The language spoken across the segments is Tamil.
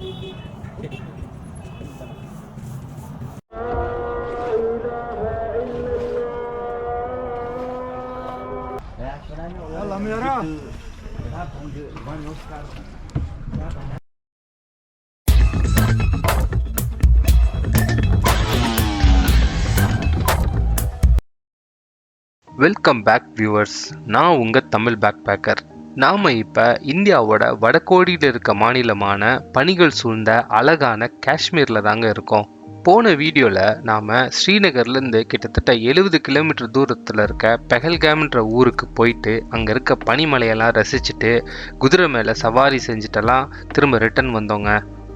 يلا ميرا. Welcome back viewers. நான் உங்கள் தமிழ் பேக் பேக்கர். நாம் இப்போ இந்தியாவோட வடகோடியில் இருக்க மாநிலமான பனிகள் சூழ்ந்த அழகான காஷ்மீரில் தாங்க இருக்கோம். போன வீடியோவில் நாம் ஸ்ரீநகர்லேருந்து கிட்டத்தட்ட 70 கிலோமீட்டர் தூரத்தில் இருக்க பெஹல்காம்ன்ற ஊருக்கு போயிட்டு அங்கே இருக்க பனிமலையெல்லாம் ரசிச்சுட்டு குதிரை மேலே சவாரி செஞ்சுட்டெல்லாம் திரும்ப ரிட்டர்ன் வந்தோங்க.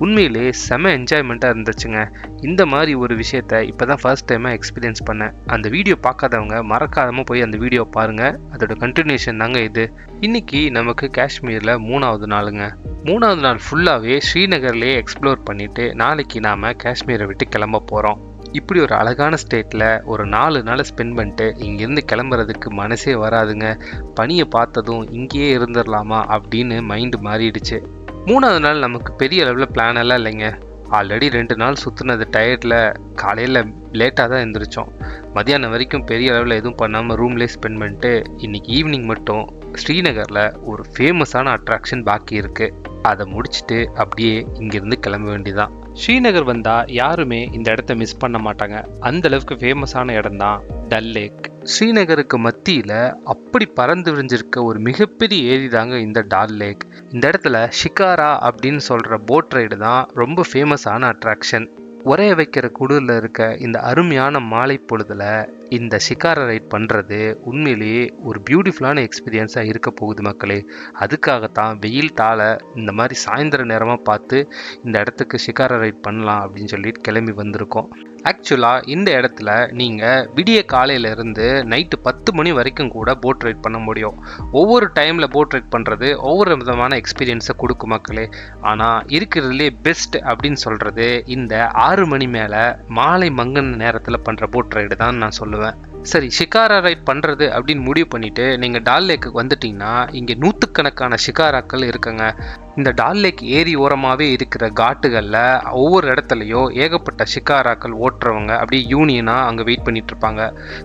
உண்மையிலே செம என்ஜாய்மெண்ட்டாக இருந்துச்சுங்க. இந்த மாதிரி ஒரு விஷயத்த இப்போ தான் ஃபர்ஸ்ட் டைமாக எக்ஸ்பீரியன்ஸ் பண்ணேன். அந்த வீடியோ பார்க்காதவங்க மறக்காமல் போய் அந்த வீடியோ பாருங்கள். அதோட கண்டினியூஷன் தாங்க இது. இன்னைக்கு நமக்கு காஷ்மீரில் 3வது நாளுங்க. 3வது நாள் ஃபுல்லாகவே ஸ்ரீநகர்லேயே எக்ஸ்ப்ளோர் பண்ணிவிட்டு நாளைக்கு நாம் காஷ்மீரை விட்டு கிளம்ப போகிறோம். இப்படி ஒரு அழகான ஸ்டேட்டில் ஒரு 4 நாளை ஸ்பெண்ட் பண்ணிட்டு இங்கேருந்து கிளம்புறதுக்கு மனசே வராதுங்க. பனியை பார்த்ததும் இங்கேயே இருந்துடலாமா அப்படின்னு மைண்டு மாறிடுச்சு. 3வது நாள் நமக்கு பெரிய அளவில் பிளான் எல்லாம் இல்லைங்க. ஆல்ரெடி 2 நாள் சுற்றுனது டயர்டில் காலையில் லேட்டாக தான் எழுந்திரிச்சோம். மதியானம் வரைக்கும் பெரிய அளவில் எதுவும் பண்ணாமல் ரூம்லேயே ஸ்பெண்ட் பண்ணிட்டு இன்றைக்கி ஈவினிங் மட்டும் ஸ்ரீநகரில் ஒரு ஃபேமஸான அட்ராக்ஷன் பாக்கி இருக்குது. அதை முடிச்சுட்டு அப்படியே இங்கேருந்து கிளம்ப வேண்டியதான். ஸ்ரீநகர் வந்தால் யாருமே இந்த இடத்த மிஸ் பண்ண மாட்டாங்க. அந்தளவுக்கு ஃபேமஸான இடம் தான் டல் லேக். ஸ்ரீநகருக்கு மத்தியில் அப்படி பறந்து விரிஞ்சிருக்க ஒரு மிகப்பெரிய ஏரி தாங்க இந்த டால் லேக். இந்த இடத்துல ஷிகாரா அப்படின்னு சொல்கிற போட் ரைடு தான் ரொம்ப ஃபேமஸான அட்ராக்ஷன். உரைய வைக்கிற குடில் இருக்க இந்த அருமையான மாலை பொழுதுல இந்த ஷிகாரா ரைட் பண்ணுறது உண்மையிலேயே ஒரு பியூட்டிஃபுல்லான எக்ஸ்பீரியன்ஸாக இருக்க போகுது மக்களே. அதுக்காகத்தான் வெயில் தாழ இந்த மாதிரி சாயந்தர நேரமாக பார்த்து இந்த இடத்துக்கு ஷிகாரா ரைட் பண்ணலாம் அப்படின்னு சொல்லிட்டு கிளம்பி வந்திருக்கோம். ஆக்சுவலாக இந்த இடத்துல நீங்கள் விடிய காலையிலேருந்து நைட்டு 10 மணி வரைக்கும் கூட போட் ரைட் பண்ண முடியும். ஒவ்வொரு டைமில் போட் ரைட் பண்ணுறது ஒவ்வொரு விதமான எக்ஸ்பீரியன்ஸை கொடுக்கும் மக்களே. ஆனால் இருக்கிறதுலே பெஸ்ட் அப்படின்னு சொல்கிறது இந்த 6 மணி மேலே மாலை மங்கன நேரத்தில் பண்ணுற போட் ரைடு தான் நான் சொல்லுவேன். சரி, ஷிகாரா ரைட் பண்ணுறது அப்படின்னு முடிவு பண்ணிவிட்டு நீங்கள் டால் லேக்குக்கு வந்துட்டிங்கன்னா இங்கே நூற்றுக்கணக்கான ஷிகாராக்கள் இருக்குங்க. இந்த டால் லேக் ஏரி ஓரமாகவே இருக்கிற காட்டுகளில் ஒவ்வொரு இடத்துலையும் ஏகப்பட்ட ஷிகாராக்கள் ஓட்டுறவங்க அப்படியே யூனியனாக அங்கே வெயிட் பண்ணிட்டு இருப்பாங்க.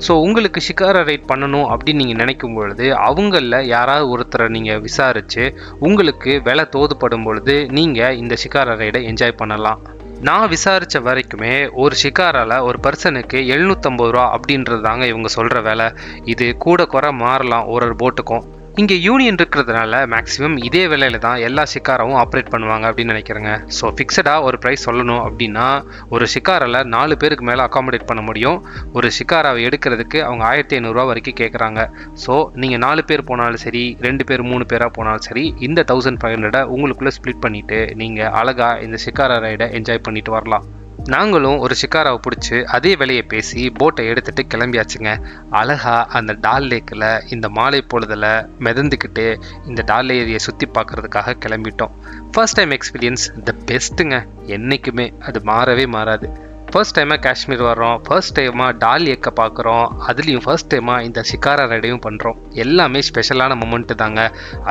ஸோ உங்களுக்கு ஷிகாரா ரைட் பண்ணணும் அப்படின்னு நீங்கள் நினைக்கும் பொழுது அவங்களில் யாராவது ஒருத்தரை நீங்கள் விசாரித்து உங்களுக்கு விலை தோதுப்படும் பொழுது நீங்கள் இந்த ஷிகாரா ரைடை என்ஜாய் பண்ணலாம். நான் விசாரித்த வரைக்குமே ஒரு ஷிகாராவில் ஒரு பர்சனுக்கு 750 ரூபா அப்படின்றது தாங்க இவங்க சொல்கிற வேலை. இது கூட குறை மாறலாம் ஒரு போட்டுக்கும். இங்கே யூனியன் இருக்கிறதுனால மேக்ஸிமம் இதே விலையில தான் எல்லா ஷிகாராவும் ஆப்ரேட் பண்ணுவாங்க அப்படின்னு நினைக்கிறேங்க. ஸோ ஃபிக்ஸடாக ஒரு ப்ரைஸ் சொல்லணும் அப்படின்னா ஒரு ஷிகாராவில் 4 பேருக்கு மேலே அகாமடேட் பண்ண முடியும். ஒரு ஷிகாராவை எடுக்கிறதுக்கு அவங்க 1500 ரூபா வரைக்கும் கேட்குறாங்க. ஸோ நீங்கள் 4 பேர் போனாலும் சரி, 2 பேர் 3 பேராக போனாலும் சரி, இந்த 1500 உங்களுக்குள்ளே ஸ்ப்ளிட் பண்ணிவிட்டு நீங்கள் அழகாக இந்த ஷிகாரா ரைடை என்ஜாய் பண்ணிட்டு வரலாம். நாங்களும் ஒரு ஷிகாராவை பிடிச்சி அதே விலையை பேசி போட்டை எடுத்துகிட்டு கிளம்பியாச்சுங்க. அழகாக அந்த டால் லேக்கில் இந்த மாலை பொழுதில் மிதந்துக்கிட்டு இந்த டால் ஏரியை சுற்றி பார்க்குறதுக்காக கிளம்பிட்டோம். ஃபர்ஸ்ட் டைம் எக்ஸ்பீரியன்ஸ் த பெஸ்ட்டுங்க. என்றைக்குமே அது மாறவே மாறாது. ஃபர்ஸ்ட் டைமாக காஷ்மீர் வர்றோம், ஃபர்ஸ்ட் டைமாக டால் லேக்கை பார்க்குறோம், அதுலேயும் ஃபர்ஸ்ட் டைமாக இந்த ஷிகாரா ரைடையும் பண்ணுறோம். எல்லாமே ஸ்பெஷலான மொமெண்ட்டு தாங்க.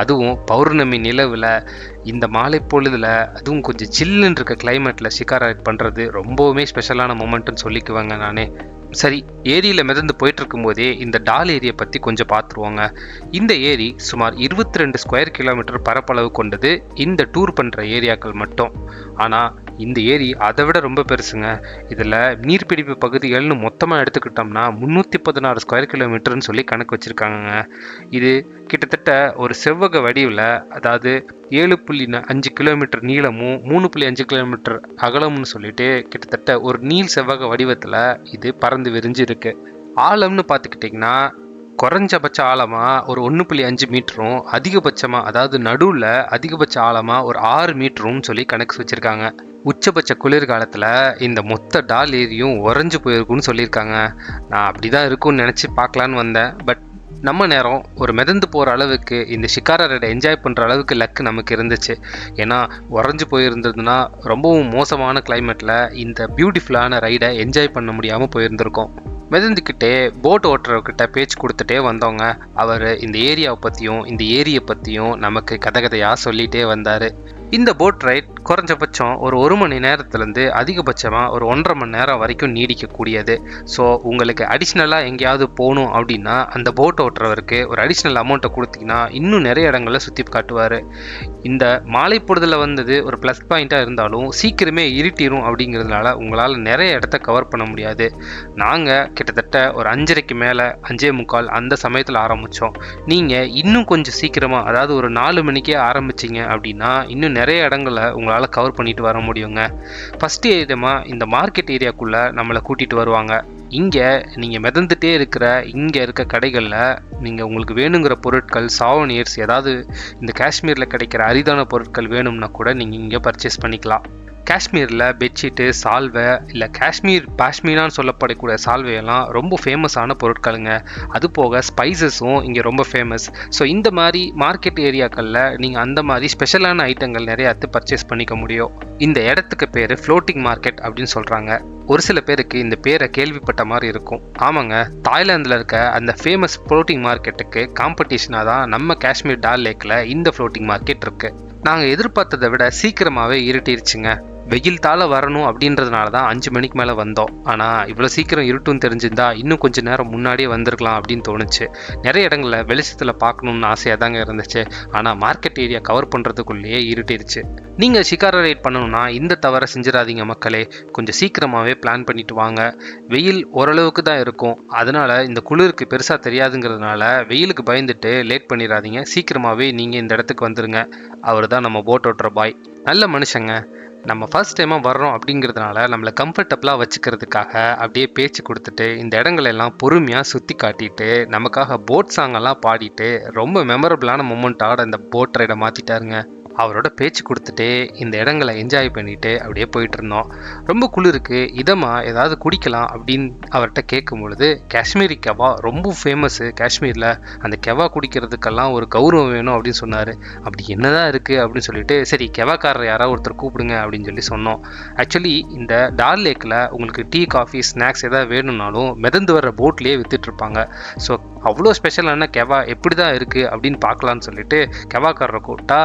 அதுவும் பௌர்ணமி நிலவில் இந்த மாலை பொழுதில் அதுவும் கொஞ்சம் சில்லுன்னு இருக்க கிளைமேட்டில் ஷிகாரா ரைட் பண்ணுறது ரொம்பவுமே ஸ்பெஷலான மொமெண்ட்டுன்னு சொல்லிக்குவேங்க நானே. சரி, ஏரியில் மிதந்து போயிட்டு இருக்கும்போதே இந்த டால் ஏரியை பற்றி கொஞ்சம் பார்த்துருவோங்க. இந்த ஏரி சுமார் 22 ஸ்கொயர் கிலோமீட்டர் பரப்பளவு கொண்டது இந்த டூர் பண்ணுற ஏரியாக்கள் மட்டும். ஆனால் இந்த ஏரி அதை விட ரொம்ப பெருசுங்க. இதில் நீர்பிடிப்பு பகுதிகள்னு மொத்தமாக எடுத்துக்கிட்டோம்னா 316 ஸ்கொயர் கிலோமீட்டர்னு சொல்லி கணக்கு வச்சுருக்காங்க. இது கிட்டத்தட்ட ஒரு செவ்வக வடிவில், அதாவது 7.5 கிலோமீட்டர் நீளமும் 3.5 கிலோமீட்டர் அகலம்னு சொல்லிட்டு கிட்டத்தட்ட ஒரு நீள் செவ்வக வடிவத்தில் இது பறந்து விரிஞ்சு இருக்கு. ஆழம்னு பார்த்துக்கிட்டிங்கன்னா குறைஞ்சபட்ச ஆழமாக ஒரு 1.5 மீட்டரும், அதிகபட்சமாக அதாவது நடுவில் அதிகபட்ச ஆழமாக ஒரு 6 மீட்டரும் சொல்லி கணக்கு வச்சுருக்காங்க. உச்சபட்ச குளிர்காலத்தில் இந்த மொத்த டால் ஏரியும் உறைஞ்சு போயிருக்குன்னு சொல்லியிருக்காங்க. நான் அப்படி தான் இருக்கும்னு நினச்சி பார்க்கலான்னு வந்தேன். பட் நம்ம நேரம் ஒரு மிதந்து போகிற அளவுக்கு இந்த ஷிகாரா ரைடை என்ஜாய் பண்ணுற அளவுக்கு லக்கு நமக்கு இருந்துச்சு. ஏன்னா உறைஞ்சு போயிருந்ததுன்னா ரொம்பவும் மோசமான கிளைமேட்டில் இந்த பியூட்டிஃபுல்லான ரைடை என்ஜாய் பண்ண முடியாமல் போயிருந்திருக்கோம். மிதந்துக்கிட்டே போட் ஓட்டுறவர்கிட்ட பேச்சு கொடுத்துட்டே வந்தவங்க. அவர் இந்த ஏரியாவை பற்றியும் இந்த ஏரியை பற்றியும் நமக்கு கதையாக சொல்லிகிட்டே வந்தார். இந்த போட் ரைட் குறைஞ்சபட்சம் ஒரு மணி நேரத்துலேருந்து அதிகபட்சமாக ஒரு 1.5 மணி நேரம் வரைக்கும் நீடிக்கக்கூடியது. ஸோ உங்களுக்கு அடிஷ்னலாக எங்கேயாவது போகணும் அப்படின்னா அந்த போட் ஓட்டுறவருக்கு ஒரு அடிஷ்னல் அமௌண்ட்டை கொடுத்தீங்கன்னா இன்னும் நிறைய இடங்களை சுற்றி காட்டுவார். இந்த மாலை பொழுதில் வந்தது ஒரு ப்ளஸ் பாயிண்ட்டாக இருந்தாலும் சீக்கிரமே இருட்டிடும் அப்படிங்கிறதுனால உங்களால் நிறைய இடத்த கவர் பண்ண முடியாது. நாங்கள் கிட்டத்தட்ட ஒரு 5:30க்கு மேலே 5:45 அந்த சமயத்தில் ஆரம்பித்தோம். நீங்கள் இன்னும் கொஞ்சம் சீக்கிரமாக, அதாவது ஒரு 4 மணிக்கே ஆரம்பிச்சிங்க அப்படின்னா இன்னும் நிறைய இடங்களை உங்களால் கவர் பண்ணிட்டு வர முடியுங்க. ஃபஸ்ட் ஏரியாமாக இந்த மார்க்கெட் ஏரியாக்குள்ளே நம்மளை கூட்டிகிட்டு வருவாங்க. இங்கே நீங்கள் மிதந்துட்டே இருக்கிற இங்கே இருக்க கடைகளில் நீங்கள் உங்களுக்கு வேணுங்கிற பொருட்கள், சாவனியர்ஸ், ஏதாவது இந்த காஷ்மீரில் கிடைக்கிற அரிதான பொருட்கள் வேணும்னா கூட நீங்கள் இங்கே பர்ச்சேஸ் பண்ணிக்கலாம். காஷ்மீரில் பெட்ஷீட்டு, சால்வை, இல்லை காஷ்மீர் பாஷ்மீனான்னு சொல்லப்படக்கூடிய சால்வையெல்லாம் ரொம்ப ஃபேமஸான பொருட்களுங்க. அது போக ஸ்பைசஸும் இங்கே ரொம்ப ஃபேமஸ். ஸோ இந்த மாதிரி மார்க்கெட் ஏரியாக்களில் நீங்கள் அந்த மாதிரி ஸ்பெஷலான ஐட்டங்கள் நிறைய பர்ச்சேஸ் பண்ணிக்க முடியும். இந்த இடத்துக்கு பேர் ஃப்ளோட்டிங் மார்க்கெட் அப்படின்னு சொல்கிறாங்க. ஒரு சில பேருக்கு இந்த பேரை கேள்விப்பட்ட மாதிரி இருக்கும். ஆமாங்க, தாய்லாந்தில் இருக்க அந்த ஃபேமஸ் ஃப்ளோட்டிங் மார்க்கெட்டுக்கு காம்படிஷனாக தான் நம்ம காஷ்மீர் டால் லேக்கில் இந்த ஃப்ளோட்டிங் மார்க்கெட் இருக்குது. நாங்கள் எதிர்பார்த்ததை விட சீக்கிரமாகவே இருட்டிருச்சுங்க. வெயில் தாழ வரணும் அப்படின்றதுனால தான் 5 மணிக்கு மேலே வந்தோம். ஆனால் இவ்வளோ சீக்கிரம் இருட்டுன்னு தெரிஞ்சிருந்தா இன்னும் கொஞ்சம் நேரம் முன்னாடியே வந்திருக்கலாம் அப்படின்னு தோணுச்சு. நிறைய இடங்களில் வெளிச்சத்தில் பார்க்கணுன்னு ஆசையாக தாங்க இருந்துச்சு. ஆனால் மார்க்கெட் ஏரியா கவர் பண்ணுறதுக்குள்ளேயே இருட்டிருச்சு. நீங்கள் ஷிகாரா ரைட் பண்ணணும்னா இந்த தவறை செஞ்சிடாதீங்க மக்களே. கொஞ்சம் சீக்கிரமாகவே பிளான் பண்ணிட்டு வாங்க. வெயில் ஓரளவுக்கு தான் இருக்கும். அதனால் இந்த குளிருக்கு பெருசாக தெரியாதுங்கிறதுனால வெயிலுக்கு பயந்துட்டு லேட் பண்ணிடாதீங்க. சீக்கிரமாகவே நீங்கள் இந்த இடத்துக்கு வந்துடுங்க. அவர் தான் நம்ம போட் ஓட்டுற பாய். நல்ல மனுஷங்க. நம்ம ஃபர்ஸ்ட் டைமாக வர்றோம் அப்படிங்கிறதுனால நம்மளை கம்ஃபர்டபுளாக வச்சுக்கிறதுக்காக அப்படியே பேச்சு கொடுத்துட்டு இந்த இடங்களெல்லாம் பொறுமையாக சுற்றி காட்டிட்டு நமக்காக போட் சாங்கெல்லாம் பாடிட்டு ரொம்ப மெமரபிளான மொமெண்ட்டோட இந்த போட் ரைடை மாற்றிட்டாருங்க. அவரோட பேச்சு கொடுத்துட்டு இந்த இடங்களை என்ஜாய் பண்ணிட்டு அப்படியே போயிட்டு இருந்தோம். ரொம்ப குளிருக்கு இதமாக ஏதாவது குடிக்கலாம் அப்படின்னு அவர்கிட்ட கேட்கும் பொழுது, காஷ்மீரி கெவா ரொம்ப ஃபேமஸ்ஸு காஷ்மீரில், அந்த கெவா குடிக்கிறதுக்கெல்லாம் ஒரு கௌரவம் வேணும் அப்படின்னு சொன்னார். அப்படி என்னதான் இருக்குது அப்படின்னு சொல்லிட்டு, சரி கெவாக்காரர் யாராவது ஒருத்தர் கூப்பிடுங்க அப்படின்னு சொல்லி சொன்னோம். ஆக்சுவலி இந்த டால் லேக்கில் உங்களுக்கு டீ, காஃபி, ஸ்நாக்ஸ் எதாவது வேணும்னாலும் மிதந்து வர்ற போட்லேயே விற்றுட்ருப்பாங்க. ஸோ அவ்வளோ ஸ்பெஷலான கெவா எப்படி தான் இருக்குது அப்படின்னு பார்க்கலான்னு சொல்லிட்டு கெவாக்காரரை கூப்பிட்டா,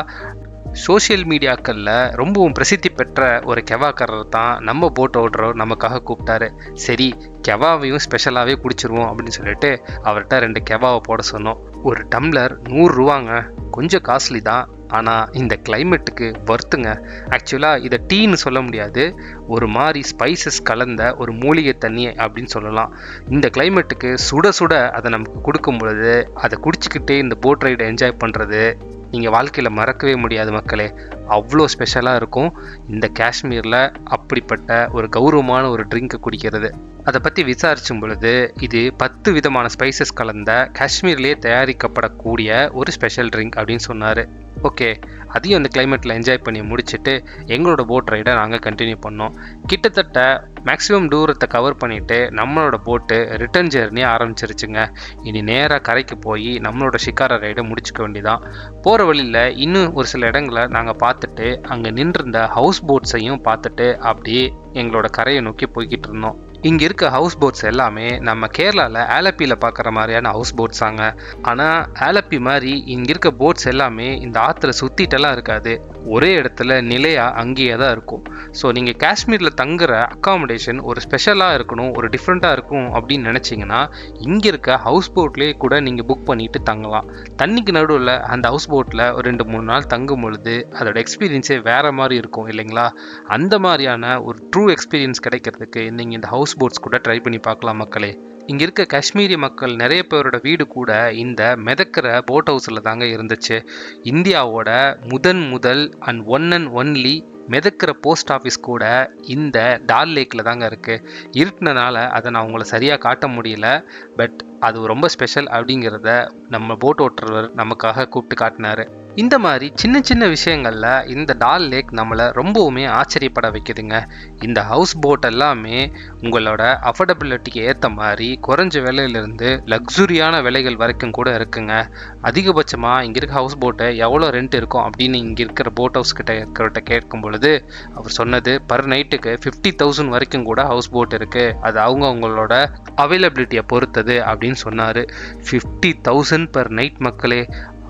சோஷியல் மீடியாக்களில் ரொம்பவும் பிரசித்தி பெற்ற ஒரு கெவாக்காரர் தான் நம்ம போட் ஓட்டுறவர் நமக்காக கூப்பிட்டாரு. சரி கெவாவையும் ஸ்பெஷலாகவே குடிச்சிருவோம் அப்படின்னு சொல்லிட்டு அவர்கிட்ட 2 கெவாவை போட சொன்னோம். ஒரு டம்ளர் 100 ரூபாங்க. கொஞ்சம் காஸ்ட்லி தான், ஆனால் இந்த கிளைமேட்டுக்கு வர்த்துங்க. ஆக்சுவலாக இதை டீன்னு சொல்ல முடியாது, ஒரு மாதிரி ஸ்பைசஸ் கலந்த ஒரு மூலிகை தண்ணி அப்படின்னு சொல்லலாம். இந்த கிளைமேட்டுக்கு சுட சுட அதை நமக்கு கொடுக்கும் பொழுது அதை குடிச்சிக்கிட்டே இந்த போட் ரைடை என்ஜாய் பண்ணுறது நீங்கள் வாழ்க்கையில் மறக்கவே முடியாது மக்களே. அவ்வளோ ஸ்பெஷலாக இருக்கும் இந்த காஷ்மீரில் அப்படிப்பட்ட ஒரு கௌரவமான ஒரு ட்ரிங்க்கை குடிக்கிறது. அதை பற்றி விசாரிச்சும் பொழுது இது 10 விதமான ஸ்பைசஸ் கலந்த காஷ்மீர்லேயே தயாரிக்கப்படக்கூடிய ஒரு ஸ்பெஷல் ட்ரிங்க் அப்படின்னு சொன்னார். ஓகே, அதையும் அந்த கிளைமேட்டில் என்ஜாய் பண்ணி முடிச்சுட்டு எங்களோட போட் ரைடை நாங்கள் கண்டினியூ பண்ணோம். கிட்டத்தட்ட மேக்ஸிமம் தூரத்தை கவர் பண்ணிவிட்டு நம்மளோட போட்டு ரிட்டர்ன் ஜெர்னி ஆரம்பிச்சிருச்சுங்க. இனி நேராக கரைக்கு போய் நம்மளோட ஷிகாரா ரைடை முடிச்சுக்க வேண்டியதான். போகிற வழியில் இன்னும் ஒரு சில இடங்களை நாங்கள் பார்த்துட்டு அங்கே நின்றிருந்த ஹவுஸ் போட்ஸையும் பார்த்துட்டு அப்படியே எங்களோட கரையை நோக்கி போய்கிட்டு இருந்தோம். இங்கே இருக்க ஹவுஸ் போட்ஸ் எல்லாமே நம்ம கேரளாவில் ஆலப்பியில் பார்க்குற மாதிரியான ஹவுஸ் போட்ஸாங்க. ஆனால் ஆலப்பி மாதிரி இங்கே இருக்க போட்ஸ் எல்லாமே இந்த ஆற்றுல சுற்றிட்டெல்லாம் இருக்காது. ஒரே இடத்துல நிலையாக அங்கேயே தான் இருக்கும். ஸோ நீங்கள் காஷ்மீரில் தங்குற அக்காமடேஷன் ஒரு ஸ்பெஷலாக இருக்கணும், ஒரு டிஃப்ரெண்ட்டாக இருக்கும் அப்படின்னு நினச்சிங்கன்னா இங்கே இருக்க ஹவுஸ் போட்லேயே கூட நீங்கள் புக் பண்ணிட்டு தங்கலாம். தண்ணிக்கு நடுவில் அந்த ஹவுஸ் போட்டில் ஒரு 2-3 நாள் தங்கும் பொழுது அதோட எக்ஸ்பீரியன்ஸே வேறு மாதிரி இருக்கும் இல்லைங்களா? அந்த மாதிரியான ஒரு ட்ரூ எக்ஸ்பீரியன்ஸ் கிடைக்கிறதுக்கு நீங்கள் இந்த ஹவுஸ் போட்ஸ் கூட ட்ரை பண்ணி பார்க்கலாம் மக்களே. இங்கே இருக்க காஷ்மீரி மக்கள் நிறைய பேரோட வீடு கூட இந்த மிதக்கிற போட் ஹவுஸில் தாங்க இருந்துச்சு. இந்தியாவோட முதல் அண்ட் ஒன் அண்ட் ஒன்லி மிதக்கிற போஸ்ட் ஆஃபீஸ் கூட இந்த டால் லேக்கில் தாங்க இருக்குது. இருட்டினால அதை நான் உங்களை சரியாக காட்ட முடியல, பட் அது ரொம்ப ஸ்பெஷல் அப்படிங்கிறத நம்ம போட் ஓட்டுறவர் நமக்காக கூப்பிட்டு காட்டினார். இந்த மாதிரி சின்ன சின்ன விஷயங்களில் இந்த டால் லேக் நம்மளை ரொம்பவுமே ஆச்சரியப்பட வைக்குதுங்க. இந்த ஹவுஸ் போட் எல்லாமே உங்களோட அஃபோர்டபிலிட்டிக்கு ஏற்ற மாதிரி குறைஞ்ச விலையிலேருந்து லக்ஸுரியான விலைகள் வரைக்கும் கூட இருக்குங்க. அதிகபட்சமாக இங்கே இருக்க ஹவுஸ் போட்டை எவ்வளோ ரெண்ட் இருக்கும் அப்படின்னு இங்கே இருக்கிற போட் ஹவுஸ் கிட்ட இருக்கிறவர்கிட்ட கேட்கும் பொழுது அவர் சொன்னது பர் நைட்டுக்கு 50,000 வரைக்கும் கூட ஹவுஸ் போட் இருக்குது. அது அவங்களோட அவைலபிலிட்டியை பொறுத்தது அப்படின்னு சொன்னார். 50,000 பர் நைட் மக்களே.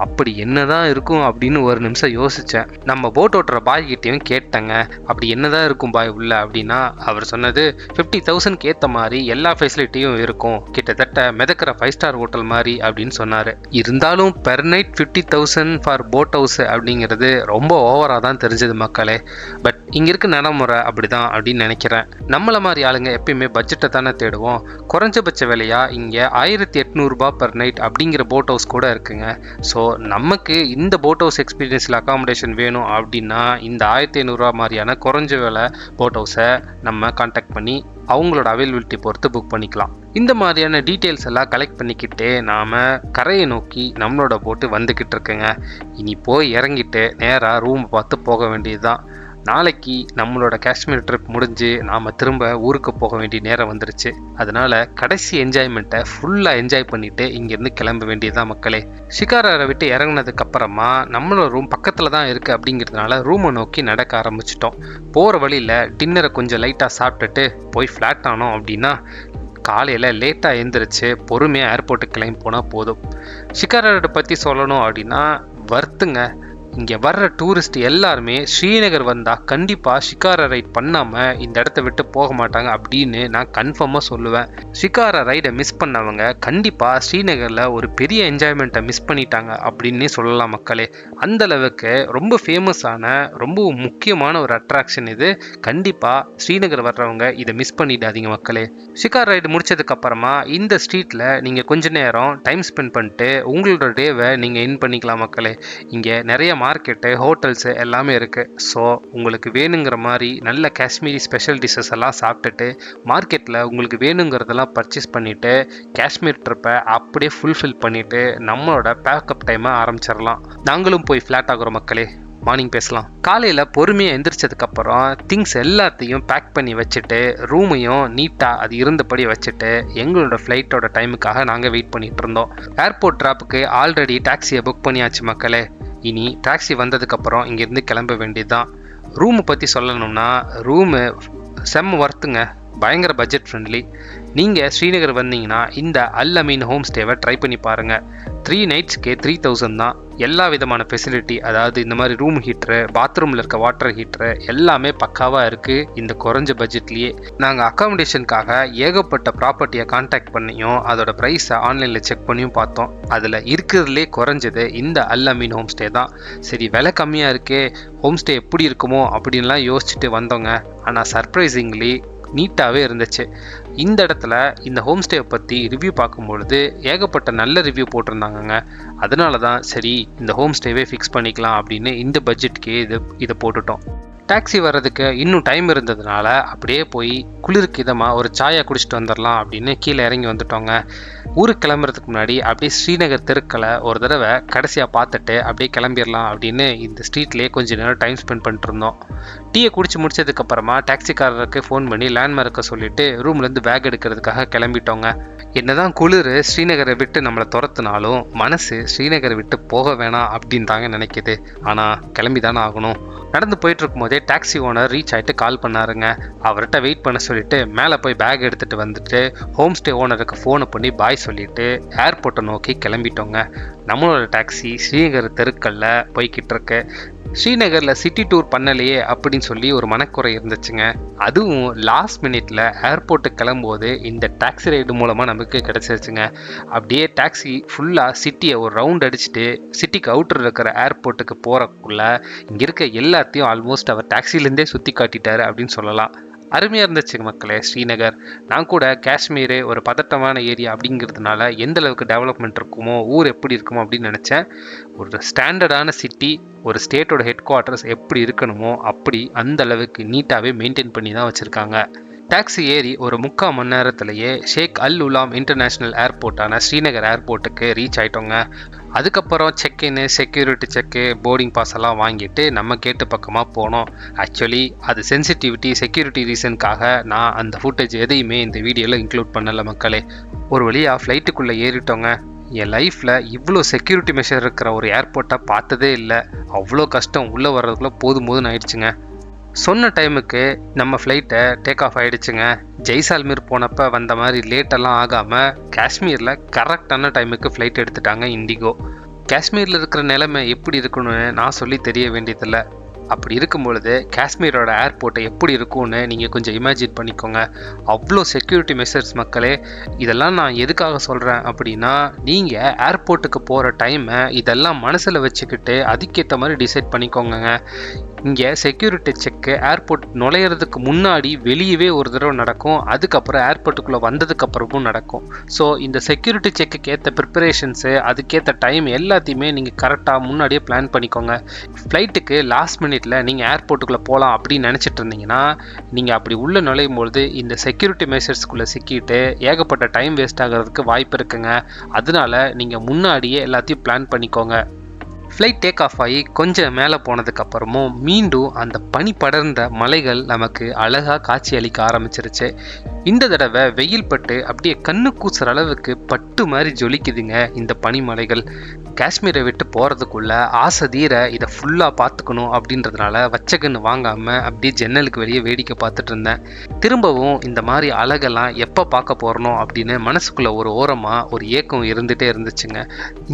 அப்படி என்னதான் இருக்கும் அப்படின்னு ஒரு நிமிஷம் யோசித்தேன். நம்ம போட் ஓட்டுற பாய் கிட்டேயும் கேட்டேங்க, அப்படி என்னதான் இருக்கும் பாய் உள்ள அப்படின்னா, அவர் சொன்னது 50,000க்கு ஏற்ற மாதிரி எல்லா ஃபெசிலிட்டியும் இருக்கும், கிட்டத்தட்ட மிதக்கிற 5 ஸ்டார் ஹோட்டல் மாதிரி அப்படின்னு சொன்னார். இருந்தாலும் per night 50,000 for boat house அப்படிங்கிறது ரொம்ப ஓவராக தான் தெரிஞ்சது மக்களே. பட் இங்கே இருக்க நடைமுறை அப்படிதான் அப்படின்னு நினைக்கிறேன். நம்மள மாதிரி ஆளுங்க எப்பயுமே பட்ஜெட்டை தானே தேடுவோம். குறைஞ்சபட்ச விலையா இங்கே 1800 ரூபாய் பெர் நைட் அப்படிங்கிற போட் ஹவுஸ் கூட இருக்குங்க. ஸோ நமக்கு இந்த போட் ஹவுஸ் எக்ஸ்பீரியன்ஸில் அகாமடேஷன் வேணும் அப்படின்னா இந்த 1500 ரூபா மாதிரியான குறைஞ்ச விலை போட் ஹவுஸை நம்ம கான்டாக்ட் பண்ணி அவங்களோட அவைலபிலிட்டி பொறுத்து புக் பண்ணிக்கலாம். இந்த மாதிரியான டீட்டெயில்ஸ் எல்லாம் கலெக்ட் பண்ணிக்கிட்டு நாம் கரையை நோக்கி நம்மளோட போட்டு வந்துக்கிட்டு இருக்குங்க. இனி போய் இறங்கிட்டு நேராக ரூம் பார்த்து போக வேண்டியது தான். நாளைக்கு நம்மளோட காஷ்மீர் ட்ரிப் முடிஞ்சு நாம் திரும்ப ஊருக்கு போக வேண்டிய நேரம் வந்துருச்சு. அதனால கடைசி என்ஜாய்மெண்ட்டை ஃபுல்லாக என்ஜாய் பண்ணிட்டு இங்கேருந்து கிளம்ப வேண்டியதுதான் மக்களே. ஷிகாராரை விட்டு இறங்கினதுக்கு அப்புறமா நம்மளோட ரூம் பக்கத்தில் தான் இருக்குது அப்படிங்கிறதுனால ரூமை நோக்கி நடக்க ஆரம்பிச்சிட்டோம். போகிற வழியில் டின்னரை கொஞ்சம் லைட்டாக சாப்பிட்டுட்டு போய் ஃப்ளாட் ஆனோம் அப்படின்னா காலையில் லேட்டாக எழுந்திரிச்சு பொறுமையாக ஏர்போர்ட்டுக்கு கிளம்பி போனால் போதும். ஷிகாராரை பற்றி சொல்லணும் அப்படின்னா வருத்துங்க. இங்கே வர்ற டூரிஸ்ட் எல்லாருமே ஸ்ரீநகர் வந்தால் கண்டிப்பாக ஷிகாரா ரைட் பண்ணாமல் இந்த இடத்த விட்டு போக மாட்டாங்க அப்படின்னு நான் கன்ஃபார்மாக சொல்லுவேன். ஷிகாரா ரைடை மிஸ் பண்ணவங்க கண்டிப்பாக ஸ்ரீநகரில் ஒரு பெரிய என்ஜாய்மெண்ட்டை மிஸ் பண்ணிட்டாங்க அப்படின்னே சொல்லலாம் மக்களே. அந்தளவுக்கு ரொம்ப ஃபேமஸான ரொம்ப முக்கியமான ஒரு அட்ராக்ஷன் இது. கண்டிப்பாக ஸ்ரீநகர் வர்றவங்க இதை மிஸ் பண்ணிடாதீங்க மக்களே. ஷிகாரா ரைடு முடிச்சதுக்கப்புறமா இந்த ஸ்ட்ரீட்டில் நீங்கள் கொஞ்ச நேரம் டைம் ஸ்பெண்ட் பண்ணிட்டு உங்களோட டேவை நீங்கள் என் பண்ணிக்கலாம் மக்களே. இங்கே நிறைய மார்க்கெட்டு, ஹோட்டல்ஸு எல்லாமே இருக்குது. ஸோ உங்களுக்கு வேணுங்கிற மாதிரி நல்ல காஷ்மீரி ஸ்பெஷல் டிஷ்ஷஸ் எல்லாம் சாப்பிட்டுட்டு மார்க்கெட்டில் உங்களுக்கு வேணுங்கிறதெல்லாம் பர்ச்சேஸ் பண்ணிவிட்டு காஷ்மீர் ட்ரிப்பை அப்படியே ஃபுல்ஃபில் பண்ணிவிட்டு நம்மளோட பேக்கப் டைமை ஆரம்பிச்சிடலாம். நாங்களும் போய் ஃப்ளாட் ஆகுறோம் மக்களே. மார்னிங் பேசலாம். காலையில் பொறுமையாக எந்திரிச்சதுக்கப்புறம் திங்ஸ் எல்லாத்தையும் பேக் பண்ணி வச்சுட்டு ரூமையும் நீட்டாக அது இருந்தபடி வச்சுட்டு எங்களோட ஃப்ளைட்டோட டைமுக்காக நாங்கள் வெயிட் பண்ணிகிட்டு இருந்தோம். ஏர்போர்ட் ட்ராப்புக்கு ஆல்ரெடி டாக்ஸியை புக் பண்ணியாச்சு மக்களே. இனி டாக்ஸி வந்ததுக்கப்புறம் இங்கேருந்து கிளம்ப வேண்டியது தான். ரூமை பற்றி சொல்லணும்னா ரூமு செம்ம ஒர்த்துங்க, பயங்கர பட்ஜெட் ஃப்ரெண்ட்லி. நீங்கள் ஸ்ரீநகர் வந்தீங்கன்னா இந்த அல் அமீன் ஹோம் ஸ்டேவை ட்ரை பண்ணி பாருங்கள். 3 நைட்ஸ்க்கே 3000 தான். எல்லா விதமான ஃபெசிலிட்டி, அதாவது இந்த மாதிரி ரூம் ஹீட்ரு, பாத்ரூமில் இருக்க வாட்டர் ஹீட்ரு எல்லாமே பக்காவாக இருக்குது இந்த குறைஞ்ச பட்ஜெட்லேயே. நாங்கள் அக்காமடேஷனுக்காக ஏகப்பட்ட ப்ராப்பர்ட்டியை கான்டாக்ட் பண்ணியும் அதோட ப்ரைஸை ஆன்லைனில் செக் பண்ணியும் பார்த்தோம். அதில் இருக்கிறதுலே குறைஞ்சது இந்த அல் அமீன் ஹோம் ஸ்டே தான். சரி விலை கம்மியாக இருக்கே, ஹோம் ஸ்டே எப்படி இருக்குமோ அப்படின்லாம் யோசிச்சுட்டு வந்தோங்க. ஆனால் சர்ப்ரைசிங்லி நீட்டாகவே இருந்துச்சு. இந்த இடத்துல இந்த ஹோம் ஸ்டேவை பற்றி ரிவ்யூ பார்க்கும்பொழுது ஏகப்பட்ட நல்ல ரிவ்யூ போட்டிருந்தாங்கங்க. அதனால தான் சரி இந்த ஹோம் ஸ்டேவே ஃபிக்ஸ் பண்ணிக்கலாம் அப்படின்னு இந்த பட்ஜெட்டுக்கே இதை போட்டுட்டோம். டாக்ஸி வர்றதுக்கு இன்னும் டைம் இருந்ததுனால அப்படியே போய் குளிருக்கு இதமாக ஒரு சாயா குடிச்சிட்டு வந்துடலாம் அப்படின்னு கீழே இறங்கி வந்துட்டோங்க. ஊருக்கு கிளம்புறதுக்கு முன்னாடி அப்படியே ஸ்ரீநகர் தெருக்களை ஒரு தடவை கடைசியாக பார்த்துட்டு அப்படியே கிளம்பிடலாம் அப்படின்னு இந்த ஸ்ட்ரீட்லேயே கொஞ்சம் நேரம் டைம் ஸ்பெண்ட் பண்ணிட்டு இருந்தோம். டீயை குடிச்சு முடிச்சதுக்கப்புறமா டாக்ஸிக்காரருக்கு ஃபோன் பண்ணி லேண்ட்மார்க்கை சொல்லிவிட்டு ரூம்லேருந்து பேக் எடுக்கிறதுக்காக கிளம்பிட்டோங்க. என்னதான் குளிர் ஸ்ரீநகரை விட்டு நம்மளை துரத்துனாலும் மனசு ஸ்ரீநகரை விட்டு போக வேணாம் அப்படின்னு தாங்க நினைக்கிது. ஆனால் கிளம்பி தானே ஆகணும். நடந்து போயிட்டு இருக்கும்போதே டாக்ஸி ஓனர் ரீச் ஆகிட்டு கால் பண்ணாருங்க. அவர்கிட்ட வெயிட் பண்ண சொல்லிட்டு மேலே போய் பேக் எடுத்துகிட்டு வந்துட்டு ஹோம் ஸ்டே ஓனருக்கு ஃபோனை பண்ணி பாய் சொல்லிட்டு ஏர்போர்ட்டை நோக்கி கிளம்பிட்டோங்க. நம்மளோட டாக்ஸி ஸ்ரீநகர் தெருக்களில் போய்கிட்டு இருக்கு. ஸ்ரீநகரில் சிட்டி டூர் பண்ணலையே அப்படின்னு சொல்லி ஒரு மனக்குறை இருந்துச்சுங்க. அதுவும் லாஸ்ட் மினிட்ல ஏர்போர்ட்டுக்கு கிளம்பும்போது இந்த டாக்ஸி ரைடு மூலமாக நமக்கு கிடச்சிருச்சுங்க. அப்படியே டாக்ஸி ஃபுல்லாக சிட்டியை ஒரு ரவுண்ட் அடிச்சுட்டு சிட்டிக்கு அவுட்டர் இருக்கிற ஏர்போர்ட்டுக்கு போகிறக்குள்ள இங்கே இருக்க எல்லாத்தையும் ஆல்மோஸ்ட் அவர் டாக்ஸிலேருந்தே சுற்றி காட்டிட்டாரு அப்படின்னு சொல்லலாம். அருமையாக இருந்துச்சு மக்களே ஸ்ரீநகர். நான் கூட காஷ்மீர் ஒரு பதட்டமான ஏரியா அப்படிங்கிறதுனால எந்த அளவுக்கு டெவலப்மெண்ட் இருக்குமோ ஊர் எப்படி இருக்குமோ அப்படின்னு நினச்சேன். ஒரு ஸ்டாண்டர்டான சிட்டி, ஒரு ஸ்டேட்டோட ஹெட் குவார்ட்டர்ஸ் எப்படி இருக்கணுமோ அப்படி அந்த அளவுக்கு நீட்டாகவே மெயின்டைன் பண்ணி தான் வச்சுருக்காங்க. டாக்ஸி ஏறி ஒரு 3/4 மணி நேரத்திலேயே ஷேக் அல் உலாம் இன்டர்நேஷ்னல் ஏர்போர்ட்டான ஸ்ரீநகர் ஏர்போர்ட்டுக்கு ரீச் ஆகிட்டோங்க. அதுக்கப்புறம் செக்இன்னு, செக்யூரிட்டி செக்கு, போர்டிங் பாஸ் எல்லாம் வாங்கிட்டு நம்ம கேட்டு பக்கமாக போனோம். ஆக்சுவலி அது சென்சிட்டிவிட்டி, செக்யூரிட்டி ரீசனுக்காக நான் அந்த ஃபுட்டேஜ் எதையுமே இந்த வீடியோவில் இன்க்ளூட் பண்ணலை மக்களே. ஒரு வழியாக ஃப்ளைட்டுக்குள்ளே ஏறிட்டோங்க. என் லைஃப்பில் இவ்வளோ செக்யூரிட்டி மெஷர் இருக்கிற ஒரு ஏர்போர்ட்டை பார்த்ததே இல்லை. அவ்வளோ கஷ்டம், உள்ளே வர்றதுக்குள்ளே போதும் ஆயிடுச்சுங்க. சொன்ன டைமுக்கு நம்ம ஃப்ளைட்டை டேக் ஆஃப் ஆகிடுச்சுங்க. ஜெய்சால்மீர் போனப்போ வந்த மாதிரி லேட்டெல்லாம் ஆகாமல் காஷ்மீரில் கரெக்டான டைமுக்கு ஃப்ளைட் எடுத்துட்டாங்க இண்டிகோ. காஷ்மீரில் இருக்கிற நிலைமை எப்படி இருக்கணும்னு நான் சொல்லி தெரிய வேண்டியதில்லை. அப்படி இருக்கும் பொழுது காஷ்மீரோட ஏர்போர்ட்டை எப்படி இருக்கும்னு நீங்கள் கொஞ்சம் இமேஜின் பண்ணிக்கோங்க. அவ்வளோ செக்யூரிட்டி மெஷர்ஸ் மக்களே. இதெல்லாம் நான் எதுக்காக சொல்கிறேன் அப்படின்னா, நீங்கள் ஏர்போர்ட்டுக்கு போகிற டைமை இதெல்லாம் மனசில் வச்சுக்கிட்டு அதுக்கேற்ற மாதிரி டிசைட் பண்ணிக்கோங்க. இங்கே செக்யூரிட்டி செக்கு ஏர்போர்ட் நுழையிறதுக்கு முன்னாடி வெளியவே ஒரு தடவை நடக்கும், அதுக்கப்புறம் ஏர்போர்ட்டுக்குள்ளே வந்ததுக்கப்புறமும் நடக்கும். ஸோ இந்த செக்யூரிட்டி செக்குக்கு ஏற்ற ப்ரிப்பரேஷன்ஸு, அதுக்கேற்ற டைம் எல்லாத்தையுமே நீங்கள் கரெக்டாக முன்னாடியே பிளான் பண்ணிக்கோங்க. ஃப்ளைட்டுக்கு லாஸ்ட் மினிட்ல நீங்கள் ஏர்போர்ட்டுக்குள்ளே போகலாம் அப்படின்னு நினச்சிட்டு இருந்தீங்கன்னா, நீங்கள் அப்படி உள்ளே நுழையும் பொழுது இந்த செக்யூரிட்டி மெஷர்ஸ்குள்ளே சிக்கிட்டு ஏகப்பட்ட டைம் வேஸ்ட் ஆகிறதுக்கு வாய்ப்பு இருக்குங்க. அதனால நீங்கள் முன்னாடியே எல்லாத்தையும் பிளான் பண்ணிக்கோங்க. ஃப்ளைட் டேக் ஆஃப் ஆகி கொஞ்சம் மேலே போனதுக்கப்புறமும் மீண்டும் அந்த பனி படர்ந்த மலைகள் நமக்கு அழகாக காட்சி அளிக்க ஆரம்பிச்சிருச்சு. இந்த தடவை வெயில் பட்டு அப்படியே கண்ணு கூசுற அளவுக்கு பட்டு மாதிரி ஜொலிக்குதுங்க இந்த பனிமலைகள். காஷ்மீரை விட்டு போகிறதுக்குள்ள ஆசை தீர இதை ஃபுல்லாக பார்த்துக்கணும் அப்படின்றதுனால வச்சகன்னு வாங்காமல் அப்படியே ஜன்னலுக்கு வெளியே வேடிக்கை பார்த்துட்டு இருந்தேன். திரும்பவும் இந்த மாதிரி அழகெல்லாம் எப்போ பார்க்க போகிறனோ அப்படின்னு மனசுக்குள்ளே ஒரு ஓரமாக ஒரு ஏக்கம் இருந்துகிட்டே இருந்துச்சுங்க.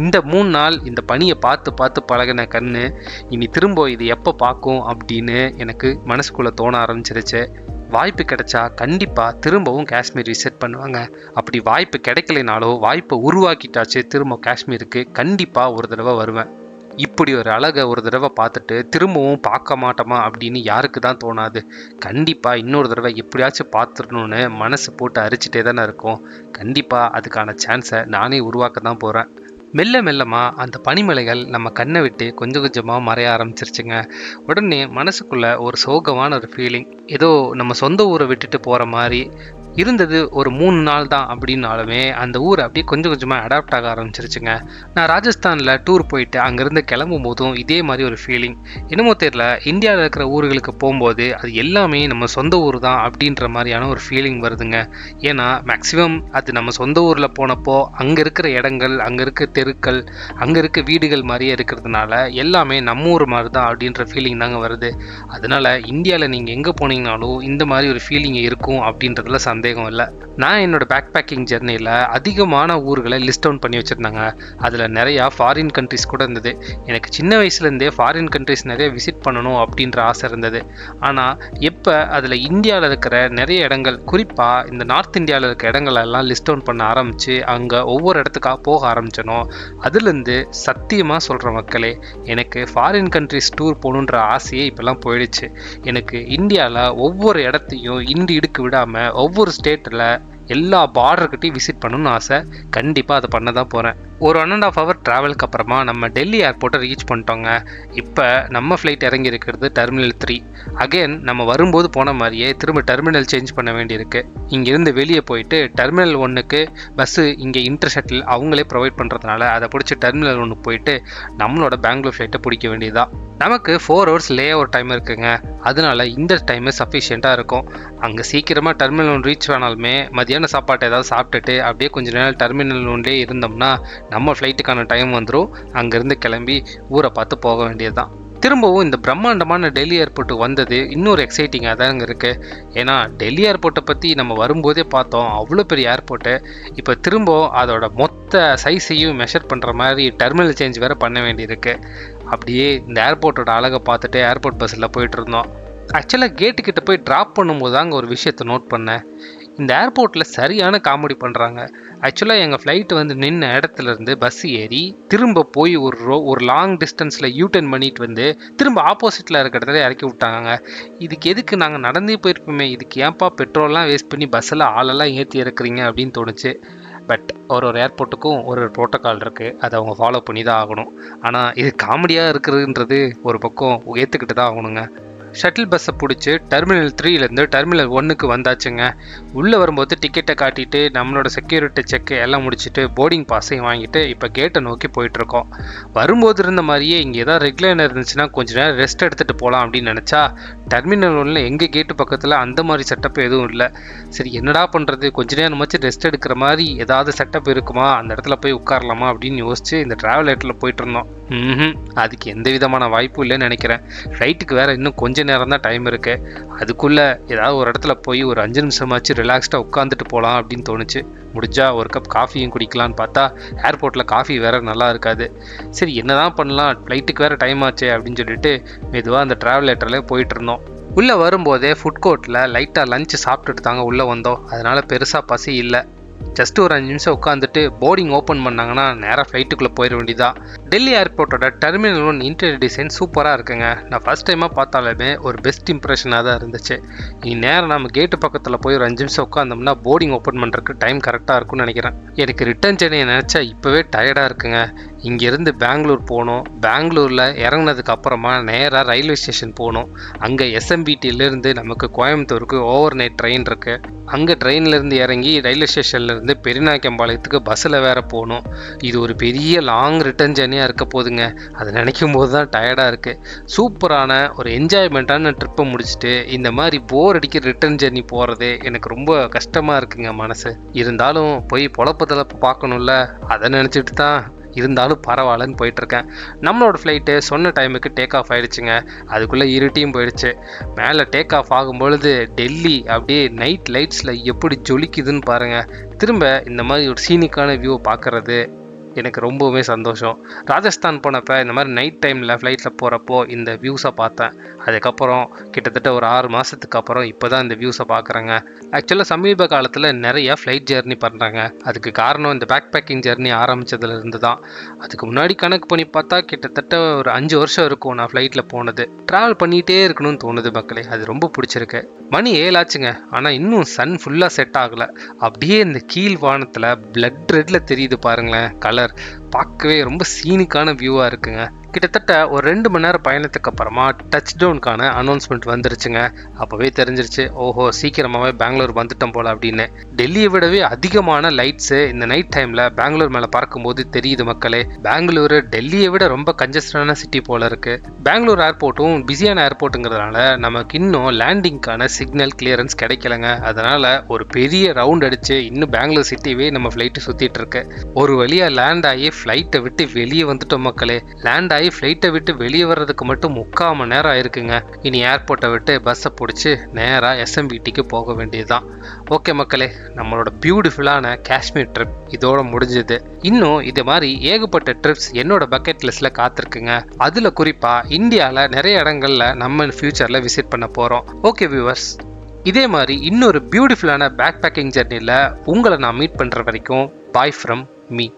இந்த 3 நாள் இந்த பனியை பார்த்து பார்த்து பழகின கண்ணு இனி திரும்ப இது எப்போ பார்க்கும் அப்படின்னு எனக்கு மனசுக்குள்ளே தோண ஆரம்பிச்சிருச்சு. வாய்ப்பு கிடைச்சா கண்டிப்பாக திரும்பவும் காஷ்மீர் விசிட் பண்ணுவாங்க. அப்படி வாய்ப்பு கிடைக்கலைனாலோ வாய்ப்பை உருவாக்கிட்டாச்சு திரும்ப காஷ்மீருக்கு கண்டிப்பாக ஒரு தடவை வருவேன். இப்படி ஒரு அழகை ஒரு தடவை பார்த்துட்டு திரும்பவும் பார்க்க மாட்டோமா அப்படின்னு யாருக்கு தான் தோணாது? கண்டிப்பாக இன்னொரு தடவை எப்படியாச்சும் பார்த்துடணுன்னு மனசு போட்டு அரிச்சிட்டே தானே இருக்கும். கண்டிப்பாக அதுக்கான சான்ஸை நானே உருவாக்க தான் போகிறேன். மெல்ல மெல்லமாக அந்த பனிமலைகள் நம்ம கண்ணை விட்டு கொஞ்சம் கொஞ்சமாக மறைய ஆரம்பிச்சிருச்சுங்க. உடனே மனசுக்குள்ளே ஒரு சோகமான ஒரு ஃபீலிங், ஏதோ நம்ம சொந்த ஊரை விட்டுட்டு போகிற மாதிரி இருந்தது. ஒரு 3 நாள் தான் அப்படின்னாலுமே அந்த ஊர் அப்படியே கொஞ்சம் கொஞ்சமாக அடாப்ட் ஆக ஆரம்பிச்சிருச்சுங்க. நான் ராஜஸ்தானில் டூர் போயிட்டு அங்கேருந்து கிளம்பும் போதும் இதே மாதிரி ஒரு ஃபீலிங். என்னமோ தெரியல, இந்தியாவில் இருக்கிற ஊர்களுக்கு போகும்போது அது எல்லாமே நம்ம சொந்த ஊர் தான் அப்படின்ற மாதிரியான ஒரு ஃபீலிங் வருதுங்க. ஏன்னா மேக்ஸிமம் அது நம்ம சொந்த ஊரில் போனப்போ அங்கே இருக்கிற இடங்கள், அங்கே இருக்க தெருக்கள், அங்கே இருக்க வீடுகள் மாதிரியே இருக்கிறதுனால எல்லாமே நம்ம ஊர் மாதிரி தான் அப்படின்ற ஃபீலிங் தாங்க வருது. அதனால் இந்தியாவில் நீங்கள் எங்கே போனீங்கனாலும் இந்த மாதிரி ஒரு ஃபீலிங் இருக்கும் அப்படின்றதுல சந்தேகம் இல்லை. நான் என்னோட பேக் பேக்கிங் ஜெர்னியில் அதிகமான ஊர்களை லிஸ்ட் டவுன் பண்ணி வச்சுருந்தாங்க. அதில் நிறையா ஃபாரின் கண்ட்ரிஸ் கூட இருந்தது. எனக்கு சின்ன வயசுலேருந்தே ஃபாரின் கண்ட்ரிஸ் நிறைய விசிட் பண்ணணும் அப்படின்ற ஆசை இருந்தது. ஆனால் எப்போ அதில் இந்தியாவில் இருக்கிற நிறைய இடங்கள், குறிப்பாக இந்த நார்த் இந்தியாவில் இருக்கிற இடங்களெல்லாம் லிஸ்ட் டவுன் பண்ண ஆரம்பித்து அங்கே ஒவ்வொரு இடத்துக்காக போக ஆரம்பித்தனோ, அதுலேருந்து சத்தியமாக சொல்கிற மக்களே, எனக்கு ஃபாரின் கண்ட்ரிஸ் டூர் போகணுன்ற ஆசையே இப்போல்லாம் போயிடுச்சு. எனக்கு இந்தியாவில் ஒவ்வொரு இடத்தையும் இடுக்கு விடாமல் ஒவ்வொரு ஸ்டேட்டில் எல்லா பார்டர்கிட்டையும் விசிட் பண்ணணும்னு ஆசை. கண்டிப்பாக அதை பண்ண தான் போகிறேன். ஒரு 1.5 hour ட்ராவலுக்கு அப்புறமா நம்ம டெல்லி ஏர்போர்ட்டை ரீச் பண்ணிட்டோங்க. இப்போ நம்ம ஃப்ளைட் இறங்கி இருக்கிறது டெர்மினல் 3. அகெயின் நம்ம வரும்போது போன மாதிரியே திரும்ப டெர்மினல் சேஞ்ச் பண்ண வேண்டியிருக்கு. இங்கேருந்து வெளியே போயிட்டு டெர்மினல் 1க்கு பஸ்ஸு இங்கே இன்டர்ஷட்டில் அவங்களே ப்ரொவைட் பண்ணுறதுனால அதை பிடிச்சி டெர்மினல் 1 போயிட்டு நம்மளோட பெங்களூர் ஃப்ளைட்டை பிடிக்க வேண்டியதுதான். நமக்கு 4 hours லே ஓவர் டைம் இருக்குங்க. அதனால இந்த டைமு சஃபிஷியண்ட்டாக இருக்கும். அங்கே சீக்கிரமாக டெர்மினல் 1 ரீச் ஆனாலுமே மதியான சாப்பாட்டை ஏதாவது சாப்பிட்டுட்டு அப்படியே கொஞ்ச நேரம் டெர்மினல் 1லே இருந்தோம்னா நம்ம ஃப்ளைட்டுக்கான டைம் வந்துடும். அங்கேருந்து கிளம்பி ஊரை பார்த்து போக வேண்டியது தான். திரும்பவும் இந்த பிரம்மாண்டமான டெல்லி ஏர்போர்ட்டுக்கு வந்தது இன்னொரு எக்ஸைட்டிங்காக தான் இங்கே இருக்குது. ஏன்னா டெல்லி ஏர்போர்ட்டை பற்றி நம்ம வரும்போதே பார்த்தோம், அவ்வளோ பெரிய ஏர்போர்ட்டு. இப்போ திரும்ப அதோட மொத்த சைஸையும் மெஷர் பண்ணுற மாதிரி டெர்மினல் சேஞ்ச் வேறு பண்ண வேண்டியிருக்கு. அப்படியே இந்த ஏர்போர்ட்டோட அழகை பார்த்துட்டு ஏர்போர்ட் பஸ்ஸில் போயிட்டு இருந்தோம். ஆக்சுவலாக கேட்டுக்கிட்ட போய் ட்ராப் பண்ணும்போது தான் அங்கே ஒரு விஷயத்தை நோட் பண்ணேன். இந்த ஏர்போர்ட்டில் சரியான காமெடி பண்ணுறாங்க. ஆக்சுவலாக எங்கள் ஃப்ளைட்டு வந்து நின்ன இடத்துலேருந்து பஸ் ஏறி திரும்ப போய் ஒரு லாங் டிஸ்டன்ஸில் யூட்டர்ன் பண்ணிட்டு வந்து திரும்ப ஆப்போசிட்டில் இருக்கிற இடத்துல இறக்கி விட்டாங்க. இதுக்கு எதுக்கு நாங்கள் நடந்தே போயிருப்போமே, இதுக்கு ஏன்ப்பா பெட்ரோல்லாம் வேஸ்ட் பண்ணி பஸ்ஸில் ஆளெல்லாம் ஏற்றி இறக்குறீங்க அப்படின்னு தோணுச்சு. பட் ஒரு ஏர்போர்ட்டுக்கும் ஒரு ப்ரோட்டோக்கால் இருக்குது, அதை அவங்க ஃபாலோ பண்ணி தான் ஆகணும். ஆனால் இது காமெடியாக இருக்குதுன்றது ஒரு பக்கம் ஏற்றுக்கிட்டு தான் ஆகணுங்க. ஷட்டில் பஸ்ஸை பிடிச்சி டெர்மினல் 3லேருந்து டெர்மினல் 1க்கு வந்தாச்சுங்க. உள்ளே வரும்போது டிக்கெட்டை காட்டிட்டு நம்மளோட செக்யூரிட்டி செக்கு எல்லாம் முடிச்சுட்டு போர்டிங் பாஸையும் வாங்கிட்டு இப்போ கேட்டை நோக்கி போயிட்டுருக்கோம். வரும்போது இருந்த மாதிரியே இங்கே ஏதாவது ரெகுலர் இருந்துச்சுன்னா கொஞ்சம் நேரம் ரெஸ்ட் எடுத்துகிட்டு போகலாம் அப்படின்னு நினச்சா டெர்மினல் 1ல் எங்கள் கேட்டு பக்கத்தில் அந்த மாதிரி செட்டப் எதுவும் இல்லை. சரி என்னடா பண்ணுறது, கொஞ்ச நேரமாச்சும் ரெஸ்ட் எடுக்கிற மாதிரி ஏதாவது செட்டப் இருக்குமா, அந்த இடத்துல போய் உட்காரலாமா அப்படின்னு யோசிச்சு இந்த ட்ராவல் ஏட்டில் போயிட்டு இருந்தோம். அதுக்கு எந்த விதமான வாய்ப்பும் இல்லைன்னு நினைக்கிறேன். ஃப்ளைட்டுக்கு வேற இன்னும் கொஞ்ச நேரம் தான் டைம் இருக்கு. அதுக்குள்ள ஏதாவது ஒரு இடத்துல போய் ஒரு 5 நிமிஷமாச்சு ரிலாக்ஸ்டாக உட்காந்துட்டு போகலாம் அப்படின்னு தோணுச்சு. முடிஞ்சா ஒரு கப் காஃபியும் குடிக்கலான்னு பார்த்தா ஏர்போர்ட்டில் காஃபி வேற நல்லா இருக்காது. சரி என்னதான் பண்ணலாம், ஃப்ளைட்டுக்கு வேற டைம் ஆச்சு அப்படின்னு சொல்லிட்டு மெதுவாக அந்த ட்ராவலேட்டர்லேயே போயிட்டு இருந்தோம். உள்ளே வரும்போதே ஃபுட் கோர்ட்டில் லைட்டாக லஞ்சு சாப்பிட்டுட்டு தாங்க உள்ளே வந்தோம். அதனால பெருசாக பசி இல்லை. ஜஸ்ட் ஒரு 5 நிமிஷம் உட்காந்துட்டு போர்டிங் ஓப்பன் பண்ணாங்கன்னா நேராக ஃப்ளைட்டுக்குள்ளே போயிட வேண்டியதான். டெல்லி ஏர்போர்ட்டோட டெர்மினல் 1 இன்டீரியர் டிசைன் சூப்பராக இருக்குங்க. நான் ஃபர்ஸ்ட் டைமாக பார்த்தாலுமே ஒரு பெஸ்ட் இம்ப்ரெஷனாக தான் இருந்துச்சு. இனி நேரம் நம்ம கேட்டு பக்கத்தில் போய் ஒரு 5 நிமிஷம் உட்காந்தோம்னா போர்டிங் ஓப்பன் பண்ணுறதுக்கு டைம் கரெக்டாக இருக்கும்னு நினைக்கிறேன். எனக்கு ரிட்டர்ன் ஜெர்னியை நினச்சா இப்போவே டயர்டாக இருக்குங்க. இங்கேருந்து பெங்களூர் போகணும். பெங்களூரில் இறங்கினதுக்கு அப்புறமா நேராக ரயில்வே ஸ்டேஷன் போகணும். அங்கே எஸ்எம்பிடியிலேருந்து நமக்கு கோயம்புத்தூருக்கு ஓவர் நைட் ட்ரெயின் இருக்குது. அங்கே ட்ரெயின்லேருந்து இறங்கி ரயில்வே ஸ்டேஷன்லேருந்து பெரியநாயக்கம்பாளையத்துக்கு பஸ்ஸில் வேற போகணும். இது ஒரு பெரிய லாங் ரிட்டர்ன் ஜெர்னியாக இருக்க போதுங்க. அதை நினைக்கும் போது தான் டயர்டாக இருக்குது. சூப்பரான ஒரு என்ஜாய்மெண்ட்டான ட்ரிப்பை முடிச்சுட்டு இந்த மாதிரி போர் அடிக்கிற ரிட்டர்ன் ஜெர்னி போகிறது எனக்கு ரொம்ப கஷ்டமாக இருக்குங்க மனசு. இருந்தாலும் போய் பொழப்பத்தில் பார்க்கணும்ல, அதை நினச்சிட்டு தான் இருந்தாலும் பரவாயில்லன்னு போயிட்டுருக்கேன். நம்மளோட ஃப்ளைட்டு சொன்ன டைமுக்கு டேக் ஆஃப் ஆகிடுச்சுங்க. அதுக்குள்ளே இருட்டியும் போயிடுச்சு. மேலே டேக் ஆஃப் ஆகும்பொழுது டெல்லி அப்படியே நைட் லைட்ஸில் எப்படி ஜொலிக்குதுன்னு பாருங்கள். திரும்ப இந்த மாதிரி ஒரு சீனிக்கான வியூவை பார்க்குறது எனக்கு ரொம்பவுமே சந்தோஷம். ராஜஸ்தான் போனப்போ இந்த மாதிரி நைட் டைமில் ஃப்ளைட்டில் போகிறப்போ இந்த வியூஸை பார்த்தேன். அதுக்கப்புறம் கிட்டத்தட்ட ஒரு 6 மாதத்துக்கு அப்புறம் இப்போ தான் இந்த வியூஸை பார்க்குறேங்க. ஆக்சுவலாக சமீப காலத்தில் நிறைய ஃப்ளைட் ஜெர்னி பண்ணுறாங்க. அதுக்கு காரணம் இந்த பேக் பேக்கிங் ஜெர்னி ஆரம்பித்ததுலேருந்து தான். அதுக்கு முன்னாடி கணக்கு பண்ணி பார்த்தா கிட்டத்தட்ட ஒரு 5 வருஷம் இருக்கும் நான் ஃப்ளைட்டில் போனது. ட்ராவல் பண்ணிகிட்டே இருக்கணும்னு தோணுது மக்களே. அது ரொம்ப பிடிச்சிருக்கு. மணி 7 ஆச்சுங்க. ஆனால் இன்னும் சன் ஃபுல்லாக செட் ஆகலை. அப்படியே இந்த கீழ் வானத்தில் பிளட் ரெட்டில் தெரியுது பாருங்களேன் கலர். பார்க்கவே ரொம்ப சீனிக்கான வியூவாக இருக்குங்க. கிட்டத்தட்ட ஒரு 2 மணி நேரம் பயணத்துக்கு அப்புறமா டச் டவுனுக்கான அனௌன்ஸ்மெண்ட் வந்துருச்சுங்க. அப்போவே தெரிஞ்சிருச்சு, ஓஹோ சீக்கிரமாகவே பெங்களூர் வந்துட்டோம் போல் அப்படின்னு. டெல்லியை விடவே அதிகமான லைட்ஸு இந்த நைட் டைமில் பெங்களூர் மேலே பார்க்கும்போது தெரியுது மக்களே. பெங்களூரு டெல்லியை விட ரொம்ப கன்ஜஸ்டடான சிட்டி போல் இருக்குது. பெங்களூர் ஏர்போர்ட்டும் பிஸியான ஏர்போர்ட்டுங்கிறதுனால நமக்கு இன்னும் லேண்டிங்க்கான சிக்னல் கிளியரன்ஸ் கிடைக்கலங்க. அதனால் ஒரு பெரிய ரவுண்ட் அடித்து இன்னும் பெங்களூர் சிட்டியே நம்ம ஃப்ளைட்டு சுற்றிட்டு இருக்கு. ஒரு வழியாக லேண்ட் ஆகி ஃப்ளைட்டை விட்டு வெளியே வந்துட்டோம் மக்களே. லேண்ட் ஆகி ஃப்ளைட்டை விட்டு வெளியே வர்றதுக்கு மட்டும் 3/4 மணி நேரம் ஆயிருக்குங்க. இனி ஏர்போர்ட்டை விட்டு பஸ்ஸை பிடிச்சி நேராக எஸ்எம்பிடிக்கு போக வேண்டியதுதான். ஓகே மக்களே, நம்மளோட பியூட்டிஃபுல்லான காஷ்மீர் ட்ரிப் இதோட முடிஞ்சது. இன்னும் இது மாதிரி ஏகப்பட்ட ட்ரிப்ஸ் என்னோட பக்கெட் லிஸ்ட்டில் காத்திருக்குங்க. அதில் குறிப்பாக இந்தியாவில் நிறைய இடங்கள்ல நம்ம ஃபியூச்சரில் விசிட் பண்ண போகிறோம். ஓகே வியூவர்ஸ், இதே மாதிரி இன்னொரு பியூட்டிஃபுல்லான பேக் பேக்கிங் ஜெர்னியில் உங்களை நான் மீட் பண்ணுற வரைக்கும் பாய் ஃப்ரம் மீ.